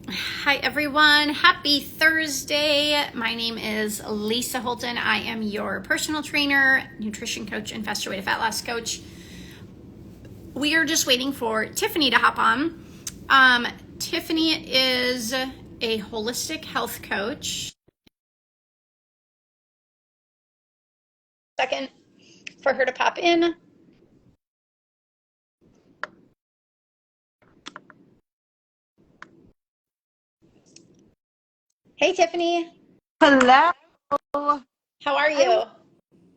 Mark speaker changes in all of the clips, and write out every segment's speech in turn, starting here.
Speaker 1: Hi, everyone. Happy Thursday. My name is Lisa Holton. I am your personal trainer, nutrition coach, and faster way to fat loss coach. We are just waiting for Tiffany to hop on. Tiffany is a holistic health coach. Second for her to pop in. Hey, Tiffany.
Speaker 2: Hello.
Speaker 1: How are
Speaker 2: I'm
Speaker 1: you?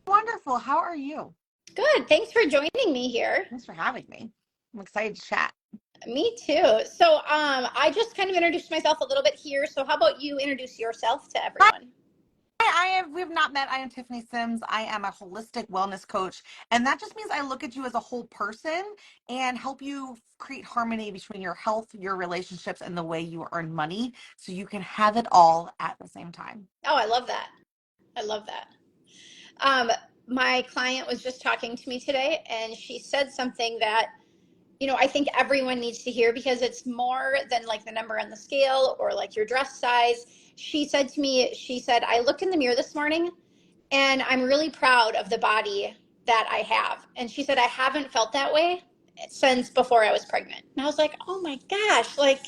Speaker 2: wonderful. How are you?
Speaker 1: Good. Thanks for joining me here.
Speaker 2: Thanks for having me. I'm excited to chat.
Speaker 1: Me too. So, I just kind of introduced myself a little bit here. So, how about you introduce yourself to
Speaker 2: Hi,
Speaker 1: everyone?
Speaker 2: we have not met. I am Tiffany Simms. I am a holistic wellness coach, and that just means I look at you as a whole person and help you create harmony between your health, your relationships, and the way you earn money so you can have it all at the same time.
Speaker 1: Oh, I love that. I love that. Um, my client was just talking to me today, and she said something that, I think everyone needs to hear because it's more than like the number on the scale or like your dress size. She said, I looked in the mirror this morning and I'm really proud of the body that I have. And she said, I haven't felt that way since before I was pregnant. And I was like, oh my gosh, like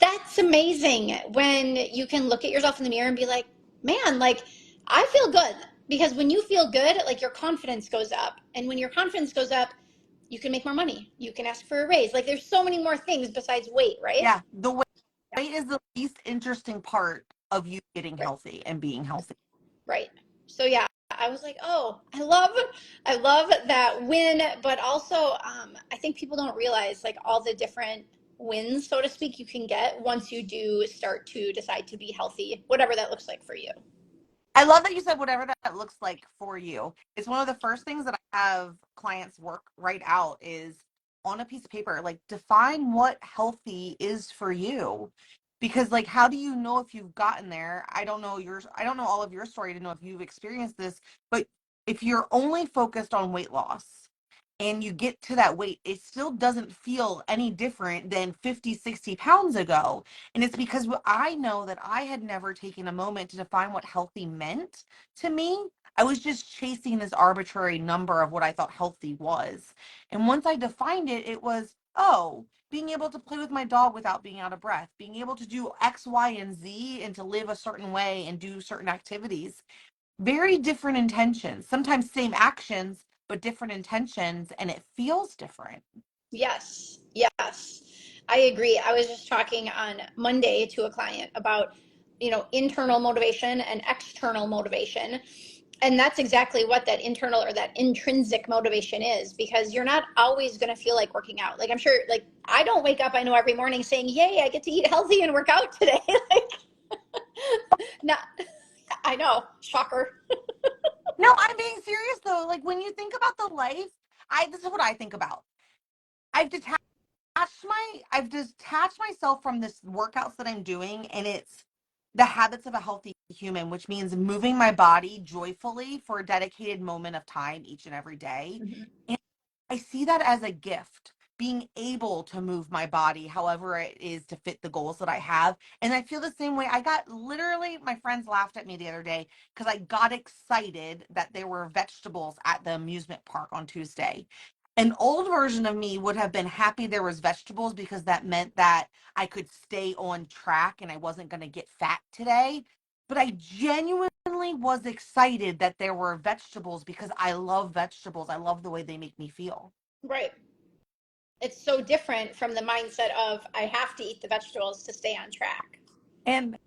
Speaker 1: that's amazing when you can look at yourself in the mirror and be like, man, like I feel good. Because when you feel good, like your confidence goes up. And when your confidence goes up, you can make more money. You can ask for a raise. Like there's so many more things besides weight, right?
Speaker 2: Yeah, the weight is the least interesting part of you getting
Speaker 1: Right.
Speaker 2: healthy and being healthy.
Speaker 1: Right. So yeah, I was like, oh, I love that win, but also I think people don't realize like all the different wins, so to speak, you can get once you do start to decide to be healthy, whatever that looks like for you.
Speaker 2: I love that you said whatever that looks like for you. It's one of the first things that I have clients write out is on a piece of paper, like define what healthy is for you. Because like how do you know if you've gotten there? I don't know all of your story to know if you've experienced this, but if you're only focused on weight loss and you get to that weight, it still doesn't feel any different than 50, 60 pounds ago. And it's because I know that I had never taken a moment to define what healthy meant to me. I was just chasing this arbitrary number of what I thought healthy was. And once I defined it, it was, oh, being able to play with my dog without being out of breath, being able to do X, Y, and Z and to live a certain way and do certain activities. Very different intentions, sometimes same actions, but different intentions, and it feels different.
Speaker 1: Yes, yes, I agree. I was just talking on Monday to a client about, internal motivation and external motivation. And that's exactly what that internal or that intrinsic motivation is because you're not always going to feel like working out. Like I'm sure, like I don't wake up, I know every morning saying, yay, I get to eat healthy and work out today. Like, not, I know, shocker.
Speaker 2: No, I'm being serious though. Like when you think about the life, this is what I think about. I've detached I've detached myself from this workouts that I'm doing, and it's the habits of a healthy human, which means moving my body joyfully for a dedicated moment of time each and every day.
Speaker 1: Mhm.
Speaker 2: And I see that as a gift, being able to move my body however it is to fit the goals that I have. And I feel the same way. I got literally, my friends laughed at me the other day because I got excited that there were vegetables at the amusement park on Tuesday. An old version of me would have been happy there was vegetables because that meant that I could stay on track and I wasn't going to get fat today. But I genuinely was excited that there were vegetables because I love vegetables. I love the way they make me feel.
Speaker 1: Right. It's so different from the mindset of I have to eat the vegetables to stay on track.
Speaker 2: And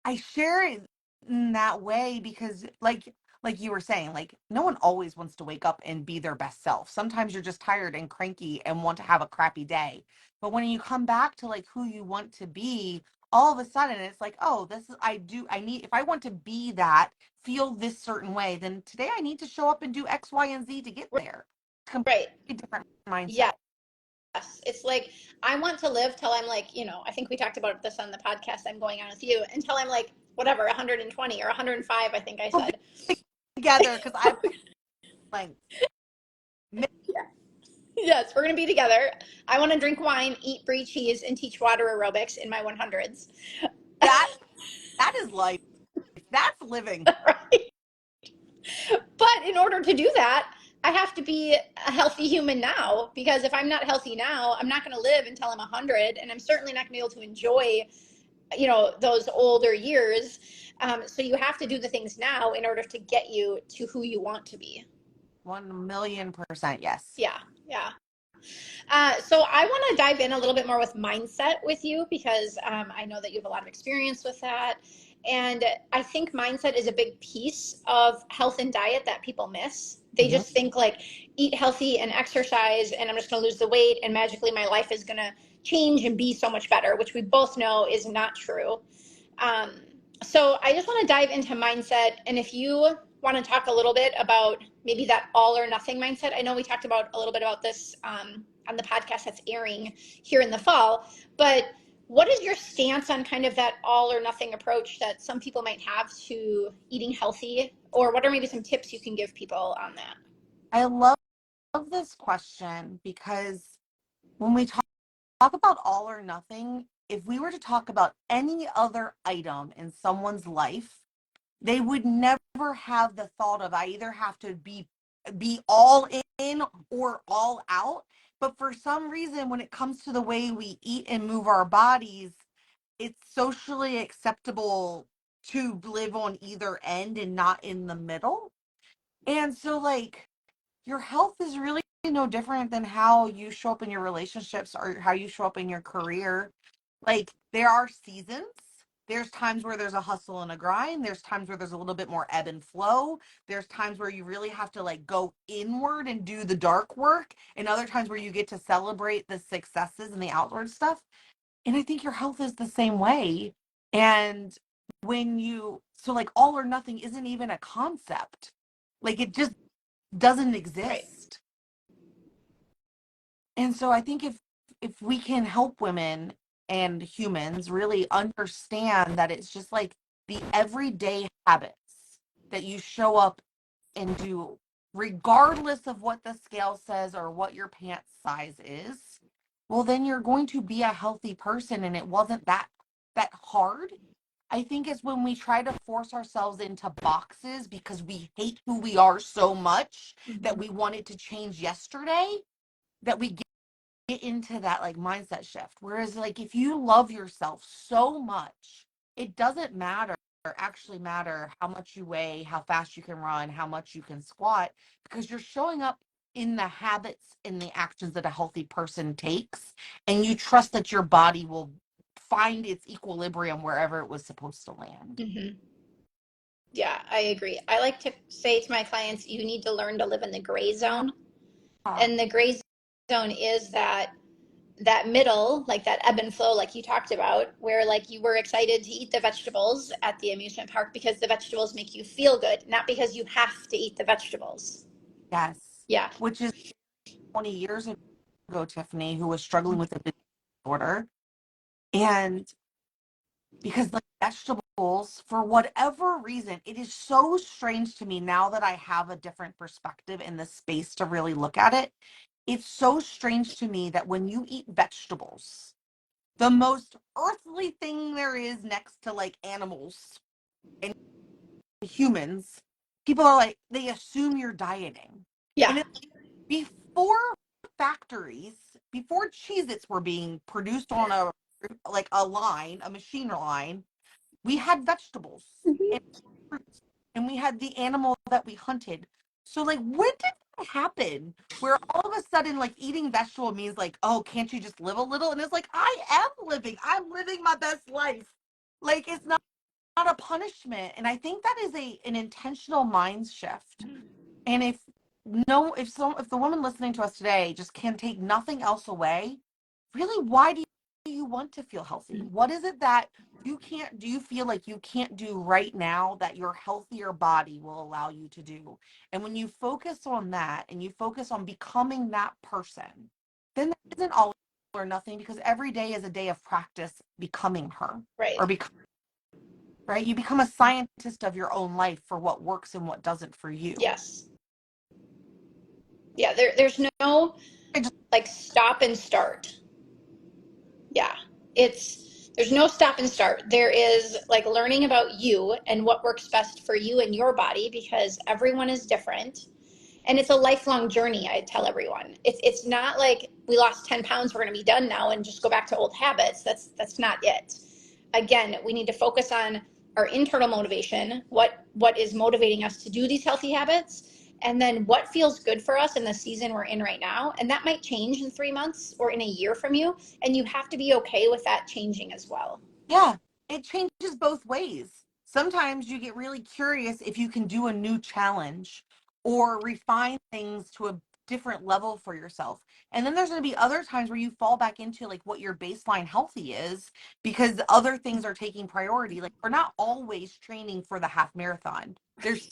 Speaker 2: I share it in that way because like you were saying, like no one always wants to wake up and be their best self. Sometimes you're just tired and cranky and want to have a crappy day. But when you come back to like who you want to be, all of a sudden it's like, oh, this is I need if I want to be that, feel this certain way, then today I need to show up and do X, Y, and Z to get there.
Speaker 1: Right.
Speaker 2: Completely different mindset.
Speaker 1: Yes. It's like I want to live till I'm like, I think we talked about this on the podcast I'm going on with you until I'm like whatever, 120 or 105, I think I
Speaker 2: We'll be
Speaker 1: said.
Speaker 2: together because I'm like
Speaker 1: Yeah. Yes, we're going to be together. I want to drink wine, eat brie cheese, and teach water aerobics in my 100s.
Speaker 2: That that is life. That's living.
Speaker 1: Right? But in order to do that, I have to be a healthy human now, because if I'm not healthy now, I'm not going to live until I'm 100, and I'm certainly not going to be able to enjoy, those older years. So you have to do the things now in order to get you to who you want to be.
Speaker 2: 1,000,000% yes.
Speaker 1: Yeah, yeah. So I want to dive in a little bit more with mindset with you, because I know that you have a lot of experience with that. And I think mindset is a big piece of health and diet that people miss. They
Speaker 2: Mhm.
Speaker 1: just think like, eat healthy and exercise, and I'm just going to lose the weight, and magically my life is going to change and be so much better, which we both know is not true. Um, so I just want to dive into mindset. And if you want to talk a little bit about maybe that all or nothing mindset, I know we talked about a little bit about this on the podcast that's airing here in the fall, but what is your stance on kind of that all or nothing approach that some people might have to eating healthy? Or what are maybe some tips you can give people on that?
Speaker 2: I love this question because when we talk about all or nothing, if we were to talk about any other item in someone's life, they would never have the thought of I either have to be all in or all out. But for some reason, when it comes to the way we eat and move our bodies, it's socially acceptable to live on either end and not in the middle. And so, like, your health is really no different than how you show up in your relationships or how you show up in your career. Like, there are seasons. There's times where there's a hustle and a grind. There's times where there's a little bit more ebb and flow. There's times where you really have to like go inward and do the dark work, and other times where you get to celebrate the successes and the outward stuff. And I think your health is the same way. And so like all or nothing isn't even a concept. Like it just doesn't
Speaker 1: Right.
Speaker 2: exist. And so I think if we can help women and humans really understand that it's just like the everyday habits that you show up and do regardless of what the scale says or what your pants size is, well then you're going to be a healthy person, and it wasn't that hard. I think it's when we try to force ourselves into boxes because we hate who we are so much that
Speaker 1: Mm-hmm.
Speaker 2: we want it to change yesterday, that we get into that like mindset shift. Whereas like if you love yourself so much, it doesn't matter or actually matter how much you weigh, how fast you can run, how much you can squat, because you're showing up in the habits and the actions that a healthy person takes, and you trust that your body will find its equilibrium wherever it was supposed to land.
Speaker 1: Mm-hmm. Yeah, I agree. I like to say to my clients, you need to learn to live in the gray zone.
Speaker 2: Ah,
Speaker 1: And the gray zone is that middle, like that ebb and flow, like you talked about, where like you were excited to eat the vegetables at the amusement park because the vegetables make you feel good, not because you have to eat the vegetables.
Speaker 2: yes.
Speaker 1: Yeah.
Speaker 2: Which is 20 years ago, Tiffany, who was struggling with a disorder. And because like vegetables, for whatever reason, it is so strange to me now that I have a different perspective in the space to really look at it. It's so strange to me that when you eat vegetables, the most earthly thing there is next to like animals and humans, people are like, they assume you're dieting.
Speaker 1: Yeah.
Speaker 2: And it's before factories, before Cheez-Its were being produced on a line, a machine line, we had vegetables and
Speaker 1: Mm-hmm.
Speaker 2: fruits, and we had the animal that we hunted. So like when did that happen where all of a sudden like eating vegetable means like, oh, can't you just live a little? And it's like, I'm living my best life. Like it's not a punishment. And I think that is an intentional mind shift. And if the woman listening to us today just can take nothing else away, really, why do you want to feel healthy? What is it that you feel like you can't do right now that your healthier body will allow you to do? And when you focus on that and you focus on becoming that person, then that isn't all or nothing, because every day is a day of practice becoming her,
Speaker 1: Right.
Speaker 2: or right? You become a scientist of your own life for what works and what doesn't for you.
Speaker 1: Yes. Yeah. There's no
Speaker 2: I just
Speaker 1: like stop and start. Yeah. There's no stop and start. There is like learning about you and what works best for you and your body because everyone is different. And it's a lifelong journey. I tell everyone it's not like we lost 10 pounds, we're going to be done now and just go back to old habits. That's not it. Again, we need to focus on our internal motivation, what is motivating us to do these healthy habits, and then what feels good for us in the season we're in right now. And that might change in 3 months or in a year from you, and you have to be okay with that changing as well.
Speaker 2: Yeah, it changes both ways. Sometimes you get really curious if you can do a new challenge or refine things to a different level for yourself. And then there's going to be other times where you fall back into like what your baseline healthy is because other things are taking priority. Like we're not always training for the half marathon. There's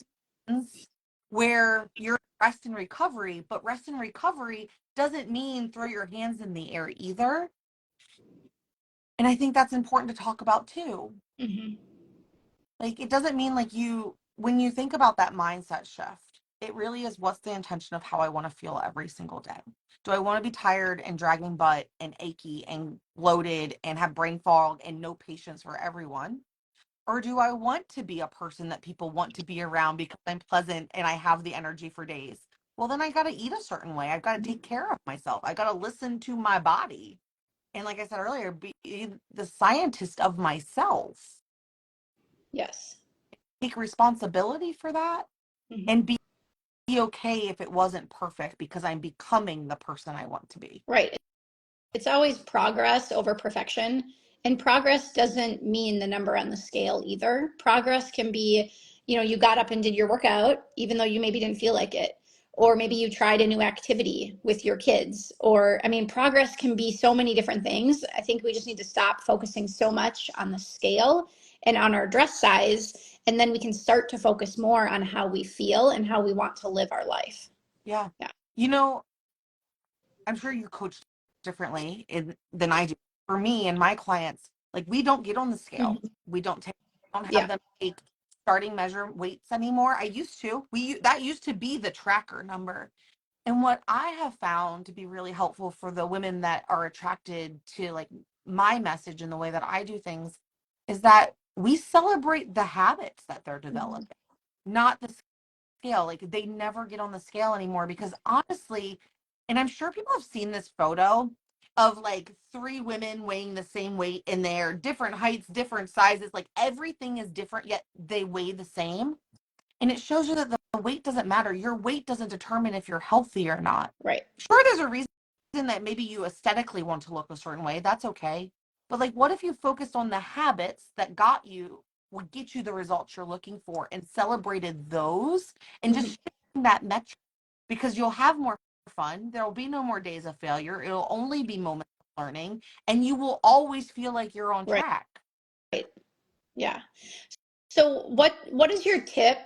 Speaker 2: seasons where you're rest and recovery, but rest and recovery doesn't mean throw your hands in the air either. And I think that's important to talk about too.
Speaker 1: Mm-hmm.
Speaker 2: Like, it doesn't mean like when you think about that mindset shift, it really is what's the intention of how I want to feel every single day? Do I want to be tired and dragging butt and achy and bloated and have brain fog and no patience for everyone? Or do I want to be a person that people want to be around because I'm pleasant and I have the energy for days? Well, then I got to eat a certain way. I've got to take care of myself. I got to listen to my body. And like I said earlier, be the scientist of myself,
Speaker 1: Yes.
Speaker 2: take responsibility for that,
Speaker 1: Mm-hmm.
Speaker 2: and be okay if it wasn't perfect because I'm becoming the person I want to be.
Speaker 1: Right. It's always progress over perfection. And progress doesn't mean the number on the scale either. Progress can be, you got up and did your workout, even though you maybe didn't feel like it. Or maybe you tried a new activity with your kids. Or, I mean, progress can be so many different things. I think we just need to stop focusing so much on the scale and on our dress size. And then we can start to focus more on how we feel and how we want to live our life.
Speaker 2: Yeah.
Speaker 1: Yeah.
Speaker 2: You know, I'm sure you coach differently than I do. For me and my clients, like we don't get on the scale.
Speaker 1: Mm-hmm.
Speaker 2: We don't have
Speaker 1: Yeah.
Speaker 2: them take starting measure weights anymore. I used to. That used to be the tracker number. And what I have found to be really helpful for the women that are attracted to like my message and the way that I do things is that we celebrate the habits that they're
Speaker 1: Mm-hmm.
Speaker 2: developing, not the scale. Like they never get on the scale anymore because honestly, and I'm sure people have seen this photo of like three women weighing the same weight in their different heights, different sizes, like everything is different, yet they weigh the same. And it shows you that the weight doesn't matter. Your weight doesn't determine if you're healthy or not.
Speaker 1: Right.
Speaker 2: Sure, there's a reason that maybe you aesthetically want to look a certain way. That's okay. But like, what if you focused on the habits that would get you the results you're looking for and celebrated those and just
Speaker 1: Mm-hmm.
Speaker 2: shifting that metric because you'll have more fun. There will be no more days of failure. It'll only be moments of learning and you will always feel like you're on
Speaker 1: Right.
Speaker 2: track.
Speaker 1: Yeah. So what is your tip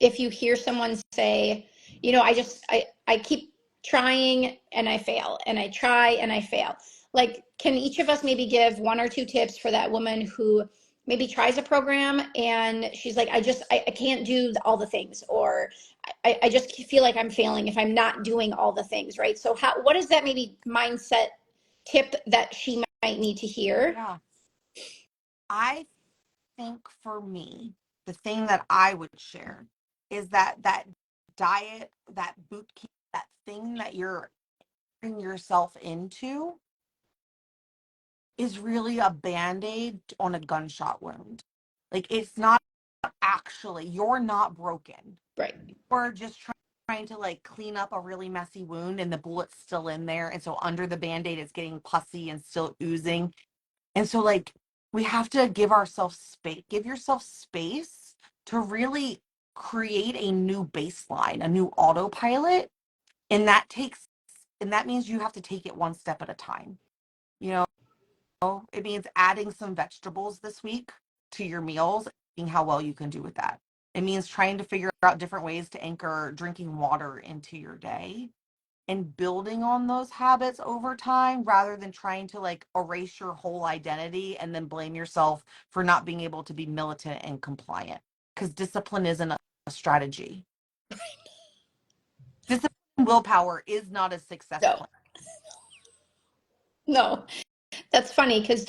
Speaker 1: if you hear someone say, I keep trying and I fail and I try and I fail. Like, can each of us maybe give one or two tips for that woman who maybe tries a program and she's like, I can't do all the things, or I just feel like I'm failing if I'm not doing all the things, right? So what is that maybe mindset tip that she might need to hear?
Speaker 2: Yeah. I think for me, the thing that I would share is that diet, that boot camp, that thing that you're putting yourself into is really a band-aid on a gunshot wound. Like it's not actually, you're not broken.
Speaker 1: Right.
Speaker 2: You're just trying to like clean up a really messy wound and the bullet's still in there. And so under the band-aid it's getting pussy and still oozing. And so like we have to give yourself space to really create a new baseline, a new autopilot. And that means you have to take it one step at a time. You know, it means adding some vegetables this week to your meals, seeing how well you can do with that. It means trying to figure out different ways to anchor drinking water into your day and building on those habits over time rather than trying to like erase your whole identity and then blame yourself for not being able to be militant and compliant because discipline isn't a strategy. Discipline willpower is not a success
Speaker 1: No,
Speaker 2: plan.
Speaker 1: no. That's funny because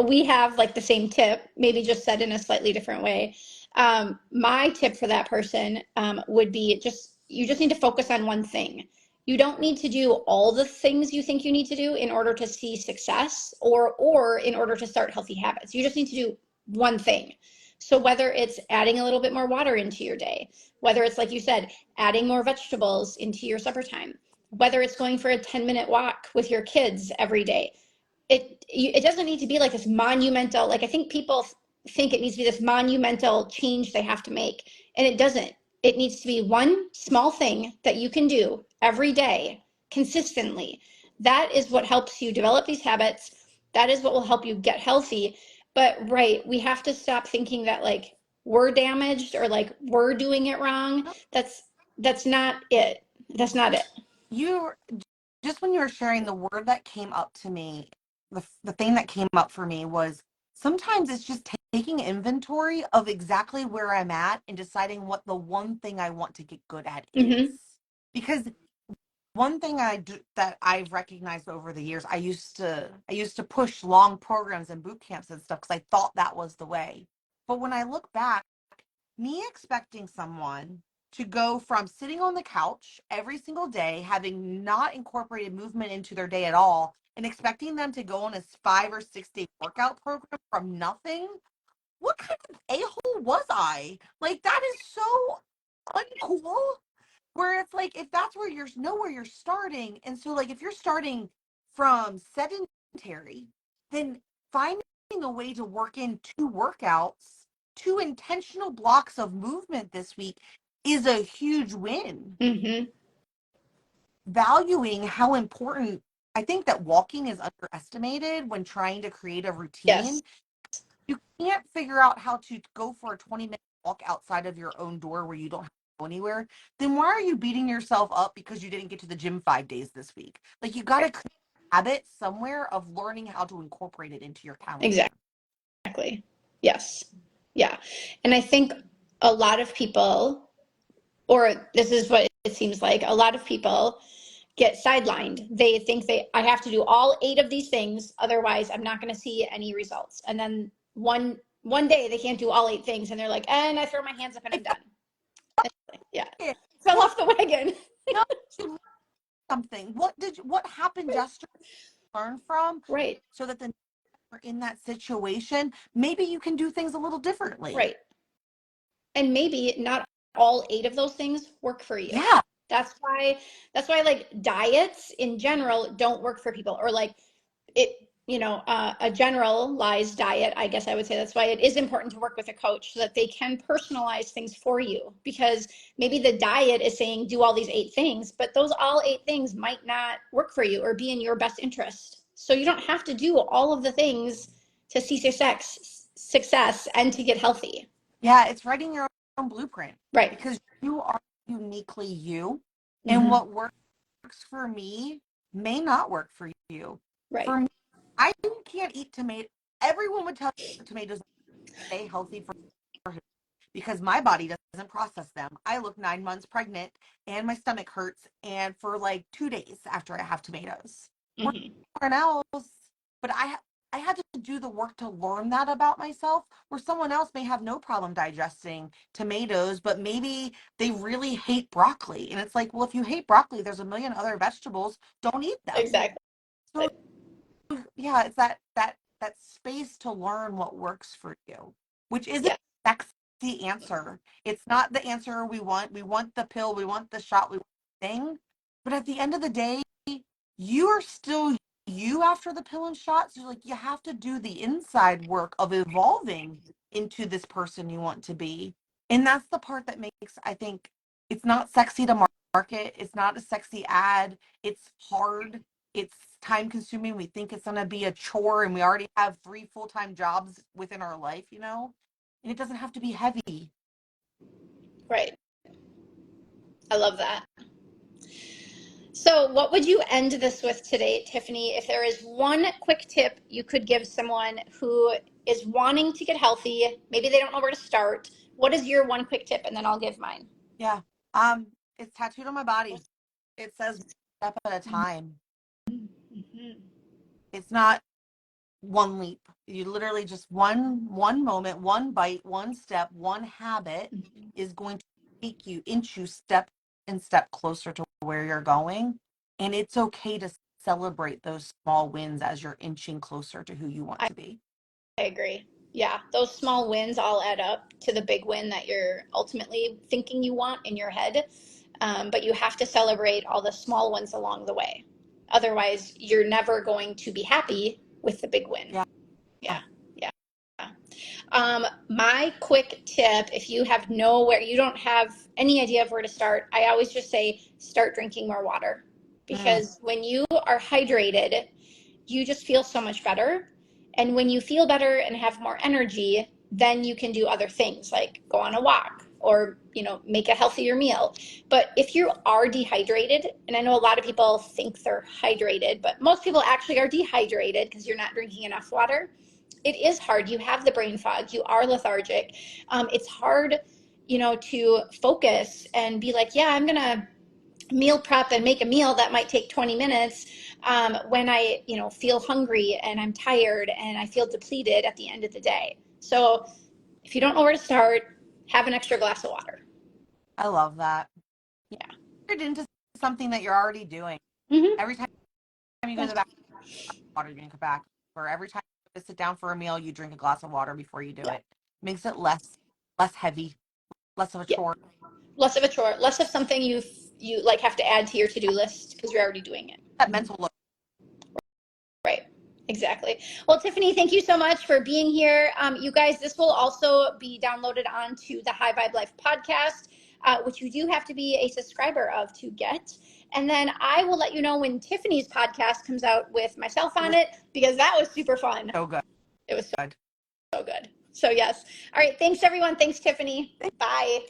Speaker 1: we have like the same tip, maybe just said in a slightly different way. My tip for that person would be just you just need to focus on one thing. You don't need to do all the things you think you need to do in order to see success or in order to start healthy habits. You just need to do one thing. So whether it's adding a little bit more water into your day, whether it's like you said, adding more vegetables into your supper time, whether it's going for a 10-minute walk with your kids every day, it doesn't need to be like this monumental, like I think people think it needs to be this monumental change they have to make, and it doesn't. It needs to be one small thing that you can do every day consistently. That is what helps you develop these habits. That is what will help you get healthy. But right, we have to stop thinking that like we're damaged or like we're doing it wrong. That's not it. That's not it.
Speaker 2: You just when you were sharing, the word that came up to me, the thing that came up for me was sometimes it's just taking inventory of exactly where I'm at and deciding what the one thing I want to get good at is.
Speaker 1: Mm-hmm.
Speaker 2: Because one thing that I've recognized over the years, I used to push long programs and boot camps and stuff because I thought that was the way. But when I look back, me expecting someone to go from sitting on the couch every single day, having not incorporated movement into their day at all, and expecting them to go on a 5 or 6 day workout program from nothing, what kind of a-hole was I? Like, that is so uncool. Where it's like, if that's where you're know where you're starting, and so like if you're starting from sedentary, then finding a way to work in 2 workouts, 2 intentional blocks of movement this week is a huge win.
Speaker 1: Mm-hmm.
Speaker 2: Valuing how important, I think that walking is underestimated when trying to create a
Speaker 1: Yes.
Speaker 2: routine. You can't figure out how to go for a 20-minute walk outside of your own door where you don't have to go anywhere, then why are you beating yourself up because you didn't get to the gym 5 days this week? Like, you got to
Speaker 1: Right.
Speaker 2: create a habit somewhere of learning how to incorporate it into your calendar.
Speaker 1: Exactly. Yes. Yeah. And I think a lot of people, or this is what it seems like, a lot of people get sidelined. They think I have to do all 8 of these things, otherwise I'm not going to see any results. And then one day they can't do all 8 things and they're like, and I throw my hands up and
Speaker 2: I
Speaker 1: I'm done. Like, yeah.
Speaker 2: feel it.
Speaker 1: Fell
Speaker 2: Well,
Speaker 1: off the wagon.
Speaker 2: no, something. What happened yesterday? Learn from,
Speaker 1: Right.
Speaker 2: so that the next time you're in that situation, maybe you can do things a little differently.
Speaker 1: Right. And maybe not all 8 of those things work for you.
Speaker 2: Yeah.
Speaker 1: That's why like diets in general don't work for people, or like it, a generalized diet, I guess I would say. That's why it is important to work with a coach so that they can personalize things for you, because maybe the diet is saying do all these 8 things, but those all 8 things might not work for you or be in your best interest. So you don't have to do all of the things to see success and to get healthy.
Speaker 2: Yeah, it's writing your own blueprint,
Speaker 1: Right.
Speaker 2: because you are uniquely you, and
Speaker 1: Hmm.
Speaker 2: what works for me may not work for you.
Speaker 1: Right.
Speaker 2: For me, I can't eat tomato. Everyone would tell you tomatoes stay healthy for because my body doesn't process them. I look 9 months pregnant and my stomach hurts, and for like 2 days after I have tomatoes. Where
Speaker 1: Hmm.
Speaker 2: someone else, but I had to do the work to learn that about myself, where someone else may have no problem digesting tomatoes, but maybe they really hate broccoli. And it's like, well, if you hate broccoli, there's a million other vegetables. Don't eat them.
Speaker 1: Exactly.
Speaker 2: So yeah, it's that space to learn what works for you, which isn't
Speaker 1: Yeah.
Speaker 2: a sexy answer. It's not the answer we want. We want the pill, we want the shot, we want the thing. But at the end of the day, you are still you after the pill and shots. So like, you have to do the inside work of evolving into this person you want to be. And that's the part that makes, I think, it's not sexy to market. It's not a sexy ad. It's hard, it's time consuming. We think it's going to be a chore, and we already have 3 full-time jobs within our life. And it doesn't have to be heavy.
Speaker 1: Right. I love that. So, what would you end this with today, Tiffany? If there is one quick tip you could give someone who is wanting to get healthy, maybe they don't know where to start, what is your one quick tip? And then I'll give mine.
Speaker 2: Yeah. It's tattooed on my body. It says step at a time.
Speaker 1: Mm-hmm.
Speaker 2: It's not one leap. You literally just one moment, one bite, one step, one habit is going to take you, inch you step and step closer to where you're going. And it's okay to celebrate those small wins as you're inching closer to who you want to be.
Speaker 1: I agree. Yeah, those small wins all add up to the big win that you're ultimately thinking you want in your head. But you have to celebrate all the small ones along the way. Otherwise, you're never going to be happy with the big win.
Speaker 2: Yeah.
Speaker 1: Yeah. Yeah. My quick tip, if you have nowhere, you don't have any idea of where to start, I always just say start drinking more water.
Speaker 2: Mm,
Speaker 1: Because when you are hydrated, you just feel so much better. And when you feel better and have more energy, then you can do other things like go on a walk or, make a healthier meal. But if you are dehydrated, and I know a lot of people think they're hydrated, but most people actually are dehydrated because you're not drinking enough water. It is hard. You have the brain fog. You are lethargic. It's hard, to focus and be like, yeah, I'm going to meal prep and make a meal that might take 20 minutes when I, feel hungry and I'm tired and I feel depleted at the end of the day. So if you don't know where to start, have an extra glass of water.
Speaker 2: I love that.
Speaker 1: Yeah.
Speaker 2: You're into something that you're already doing.
Speaker 1: Mm-hmm.
Speaker 2: Every time you go to the back, water, you drink a back. Or every time you sit down for a meal, you drink a glass of water before you do
Speaker 1: Yeah.
Speaker 2: it. Makes it less heavy, less of a
Speaker 1: Yeah.
Speaker 2: chore.
Speaker 1: Less of a chore, less of something you like have to add to your to-do list because you're already doing it.
Speaker 2: That mental load.
Speaker 1: Right. Exactly. Well, Tiffany, thank you so much for being here. You guys, this will also be downloaded onto the High Vibe Life podcast, which you do have to be a subscriber of to get. And then I will let you know when Tiffany's podcast comes out with myself
Speaker 2: It
Speaker 1: on
Speaker 2: was
Speaker 1: it because that was super fun.
Speaker 2: so good.
Speaker 1: It was so good. So, yes. All right. Thanks, everyone. Thanks, Tiffany. Bye.